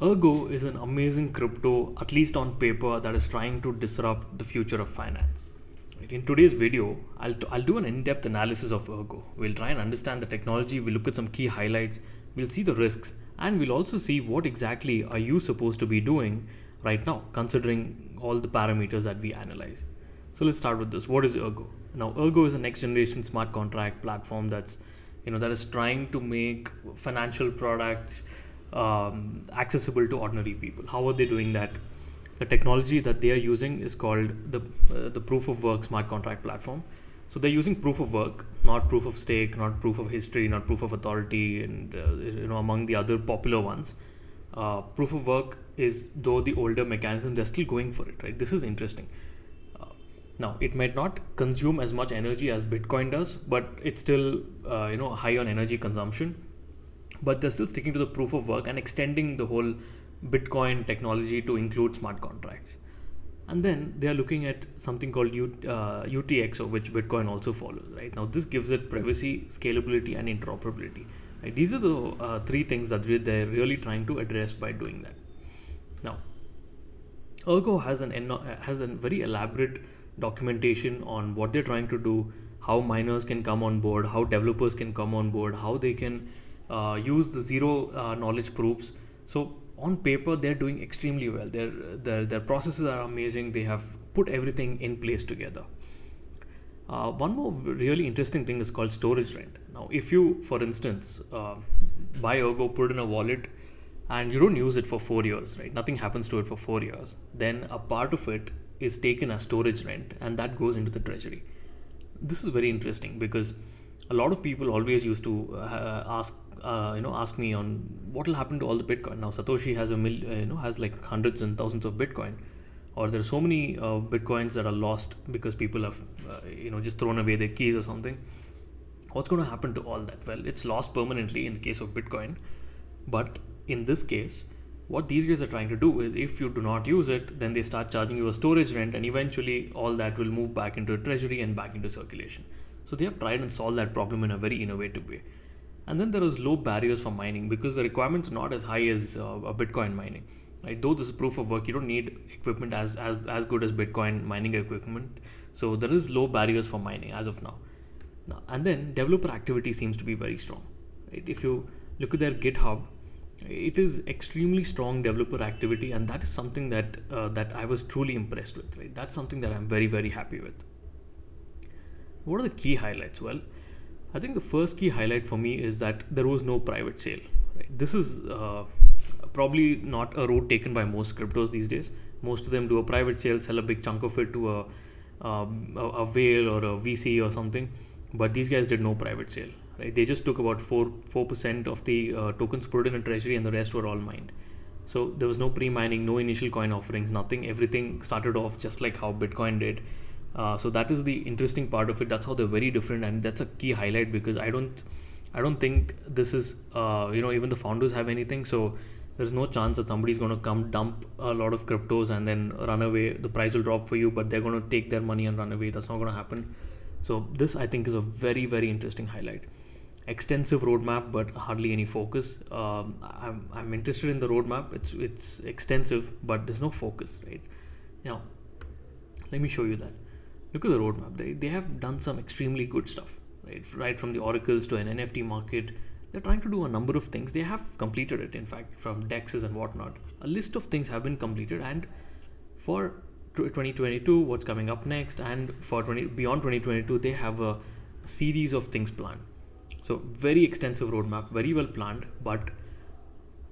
Ergo is an amazing crypto, at least on paper, that is trying to disrupt the future of finance. Right, in today's video, I'll do an in-depth analysis of Ergo. We'll try and understand the technology, we'll look at some key highlights, we'll see the risks, and we'll also see what exactly are you supposed to be doing right now, considering all the parameters that we analyze. So let's start with this. What is Ergo? Now, Ergo is a next-generation smart contract platform that is trying to make financial products accessible to ordinary people. How are they doing that? The technology that they are using is called the proof of work smart contract platform. So they're using proof of work, not proof of stake, not proof of history, not proof of authority, and among the other popular ones. Proof of work is, though the older mechanism, they're still going for it. Right? This is interesting. Now, it might not consume as much energy as Bitcoin does, but it's still high on energy consumption. But they're still sticking to the proof of work and extending the whole Bitcoin technology to include smart contracts. And then they are looking at something called UTXO, which Bitcoin also follows. Right now, this gives it privacy, scalability, and interoperability. Right? These are the three things that they're really trying to address by doing that. Now, Ergo has a very elaborate documentation on what they're trying to do, how miners can come on board, how developers can come on board, how they can use the zero knowledge proofs. So on paper, they're doing extremely well. Their processes are amazing. They have put everything in place together. One more really interesting thing is called storage rent. Now, if you, for instance, buy Ergo, put in a wallet, and you don't use it for 4 years, right? Nothing happens to it for 4 years. Then a part of it is taken as storage rent, and that goes into the treasury. This is very interesting because a lot of people always used to ask me on what will happen to all the Bitcoin. Now Satoshi has like hundreds and thousands of Bitcoin, or there are so many Bitcoins that are lost because people have just thrown away their keys or something. What's going to happen to all that? Well, it's lost permanently in the case of Bitcoin, but in this case, what these guys are trying to do is, if you do not use it, then they start charging you a storage rent, and eventually all that will move back into a treasury and back into circulation. So they have tried and solved that problem in a very innovative way. And then there is low barriers for mining because the requirements are not as high as a Bitcoin mining. Right? Though this is proof of work, you don't need equipment as good as Bitcoin mining equipment. So there is low barriers for mining as of now. And then developer activity seems to be very strong. Right? If you look at their GitHub, it is extremely strong developer activity, and that is something that I was truly impressed with. Right? That's something that I'm very, very happy with. What are the key highlights? Well, I think the first key highlight for me is that there was no private sale. Right? This is probably not a route taken by most cryptos these days. Most of them do a private sale, sell a big chunk of it to a whale or a VC or something. But these guys did no private sale. Right? They just took about 4% of the tokens put in a treasury, and the rest were all mined. So there was no pre-mining, no initial coin offerings, nothing. Everything started off just like how Bitcoin did. So that is the interesting part of it. That's how they're very different, and that's a key highlight because I don't think this is even the founders have anything. So there's no chance that somebody's going to come dump a lot of cryptos and then run away. The price will drop for you, but they're going to take their money and run away. That's not going to happen. So this, I think, is a very, very interesting highlight. Extensive roadmap, but hardly any focus. I'm interested in the roadmap. It's extensive, but there's no focus. Right now, let me show you that. Look at the roadmap. They have done some extremely good stuff. Right from the oracles to an NFT market. They're trying to do a number of things. They have completed it, in fact, from DEXs and whatnot. A list of things have been completed, and for 2022, what's coming up next, and for beyond 2022, they have a series of things planned. So very extensive roadmap, very well planned, but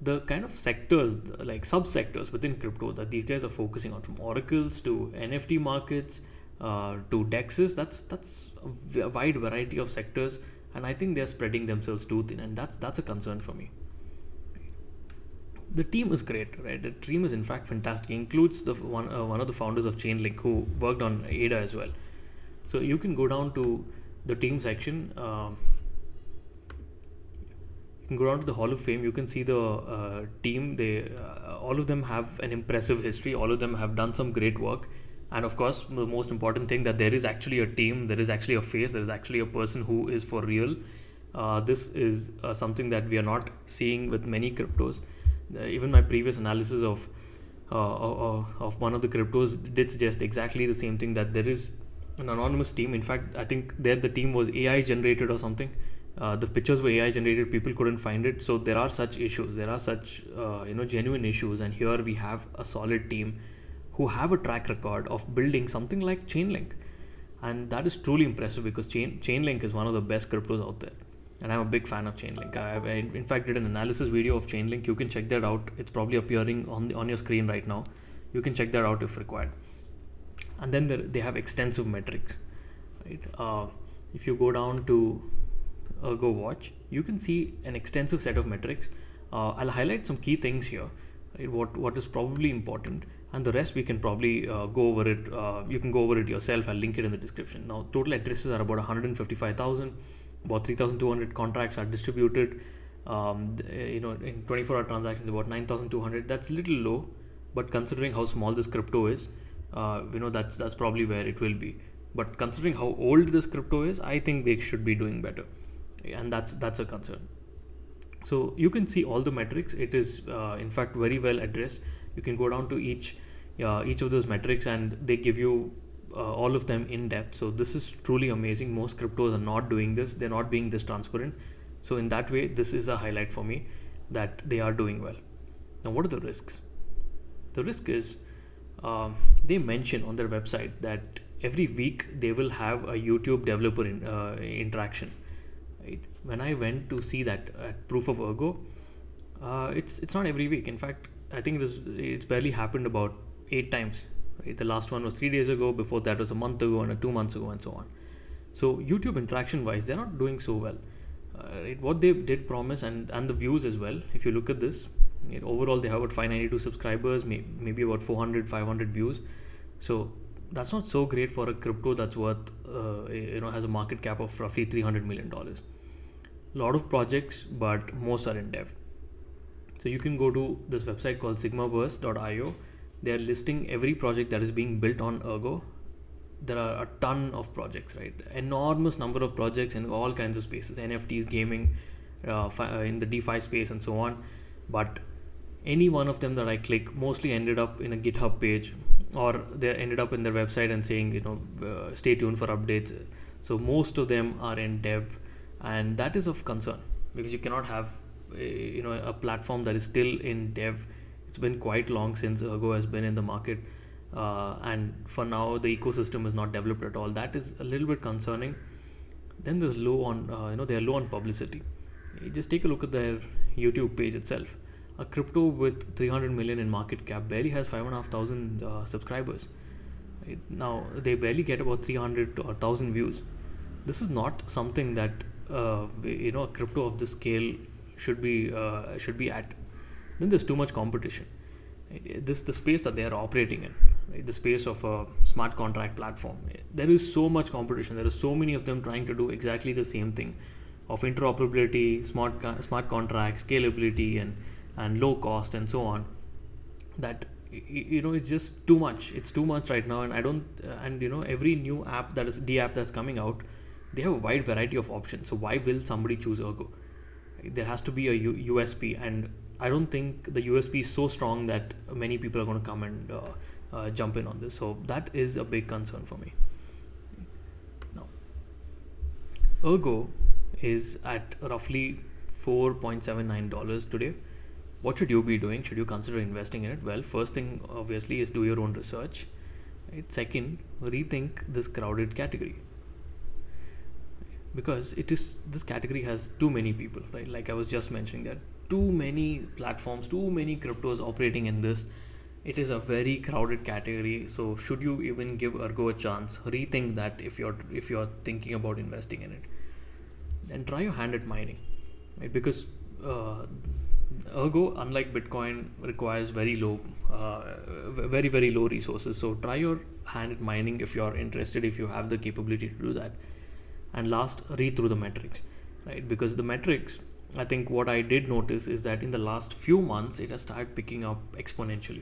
the kind of sectors, like subsectors within crypto that these guys are focusing on, from oracles to NFT markets to DEXs, that's a wide variety of sectors, and I think they're spreading themselves too thin, and that's a concern for me. The team is great, right? The team is in fact fantastic. It includes the one of the founders of Chainlink who worked on ADA as well. So you can go down to the team section. You can go down to the Hall of Fame. You can see the team. They all of them have an impressive history. All of them have done some great work. And of course, the most important thing, that there is actually a team. There is actually a face. There is actually a person who is for real. This is something that we are not seeing with many cryptos. Even my previous analysis of one of the cryptos did suggest exactly the same thing, that there is an anonymous team. In fact, I think there the team was AI generated or something. The pictures were AI generated. People couldn't find it. So there are such issues. There are such genuine issues. And here we have a solid team who have a track record of building something like Chainlink, and that is truly impressive because Chainlink is one of the best cryptos out there. And I'm a big fan of Chainlink. I in fact did an analysis video of Chainlink. You can check that out. It's probably appearing on your screen right now. You can check that out if required. And then they have extensive metrics, right? If you go down to Ergo Watch, you can see an extensive set of metrics. I'll highlight some key things here, right? What is probably important, and the rest we can probably go over it. You can go over it yourself. I'll link it in the description. Now, total addresses are about 155,000. About 3,200 contracts are distributed. In 24-hour transactions, about 9,200. That's a little low, but considering how small this crypto is, that's probably where it will be. But considering how old this crypto is, I think they should be doing better, and that's a concern. So you can see all the metrics. It is in fact very well addressed. You can go down to each of those metrics, and they give you all of them in depth. So this is truly amazing. Most cryptos are not doing this. They're not being this transparent. So in that way, this is a highlight for me that they are doing well. Now, what are the risks? The risk is they mention on their website that every week they will have a YouTube developer interaction. Right? When I went to see that at Proof of Ergo, it's not every week. In fact, I think it's barely happened about 8 times. Right? The last one was 3 days ago. Before that was a month ago, and 2 months ago, and so on. So YouTube interaction wise, they're not doing so well. Right? What they did promise, and the views as well. If you look at this, overall they have about 592 subscribers, maybe about 400-500 views. So that's not so great for a crypto that's worth has a market cap of roughly $300 million. A lot of projects, but most are in dev. So you can go to this website called sigmaverse.io. They are listing every project that is being built on Ergo. There are a ton of projects, right? Enormous number of projects in all kinds of spaces, NFTs, gaming, in the DeFi space, and so on. But any one of them that I click mostly ended up in a GitHub page, or they ended up in their website and saying, stay tuned for updates. So most of them are in dev, and that is of concern because you cannot have a platform that is still in dev. It's been quite long since Ergo has been in the market, and for now the ecosystem is not developed at all. That is a little bit concerning. Then there's low on they're low on publicity. You just take a look at their YouTube page itself. A crypto with 300 million in market cap barely has 5,500 subscribers. Right? Now they barely get about 300 or 1,000 views. This is not something that a crypto of this scale should be at. Then there's too much competition. The space that they are operating in, right? The space of a smart contract platform. There is so much competition. There are so many of them trying to do exactly the same thing, of interoperability, smart contracts, scalability, and low cost, and so on. That it's just too much. It's too much right now, and I don't. And every new app that is the app that's coming out, they have a wide variety of options. So why will somebody choose Ergo? There has to be a USP, and I don't think the USP is so strong that many people are going to come and jump in on this. So that is a big concern for me. Now, Ergo is at roughly $4.79 today. What should you be doing? Should you consider investing in it? Well, first thing obviously is do your own research. Right? Second, rethink this crowded category, because this category has too many people, right? Like I was just mentioning, that too many platforms, too many cryptos operating in this. It is a very crowded category. So should you even give Ergo a chance? Rethink that if you're thinking about investing in it. Then try your hand at mining, right? Because Ergo, unlike Bitcoin, requires very low resources. So try your hand at mining if you're interested, if you have the capability to do that. And last, read through the metrics, right? Because the metrics, I think what I did notice is that in the last few months, it has started picking up exponentially.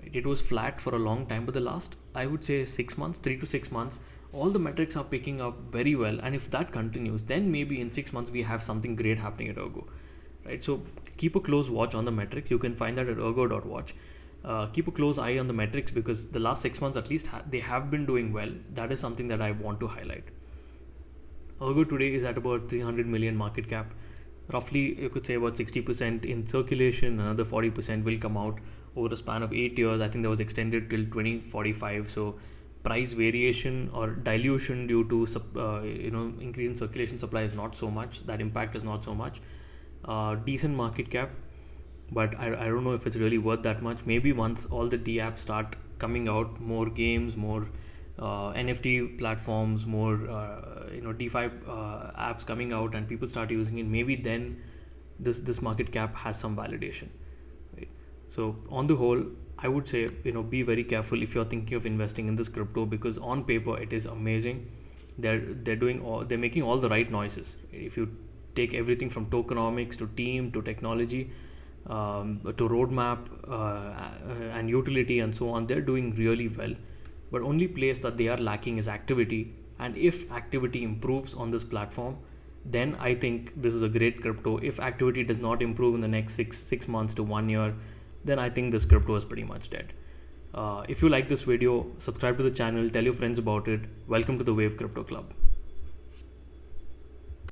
Right? It was flat for a long time, but the last, I would say 6 months, 3 to 6 months, all the metrics are picking up very well. And if that continues, then maybe in 6 months, we have something great happening at Ergo. right? So keep a close watch on the metrics. You can find that at ergo.watch. Keep a close eye on the metrics because the last 6 months at least they have been doing well. That is something that I want to highlight. Ergo today is at about 300 million market cap. Roughly, you could say about 60% in circulation, another 40% will come out over a span of 8 years. I think that was extended till 2045. So, price variation or dilution due to increase in circulation supply is not so much. That impact is not so much. Decent market cap, but I don't know if it's really worth that much. Maybe once all the D apps start coming out, more games, more NFT platforms, more DeFi apps coming out, and people start using it, maybe then this market cap has some validation, right? So on the whole, I would say be very careful if you're thinking of investing in this crypto, because on paper it is amazing. They're making all the right noises. If you take everything from tokenomics to team to technology, to roadmap and utility and so on, they're doing really well. But only place that they are lacking is activity. And if activity improves on this platform, then I think this is a great crypto. If activity does not improve in the next six months to 1 year, then I think this crypto is pretty much dead. If you like this video, subscribe to the channel, tell your friends about it. Welcome to the Wave Crypto Club.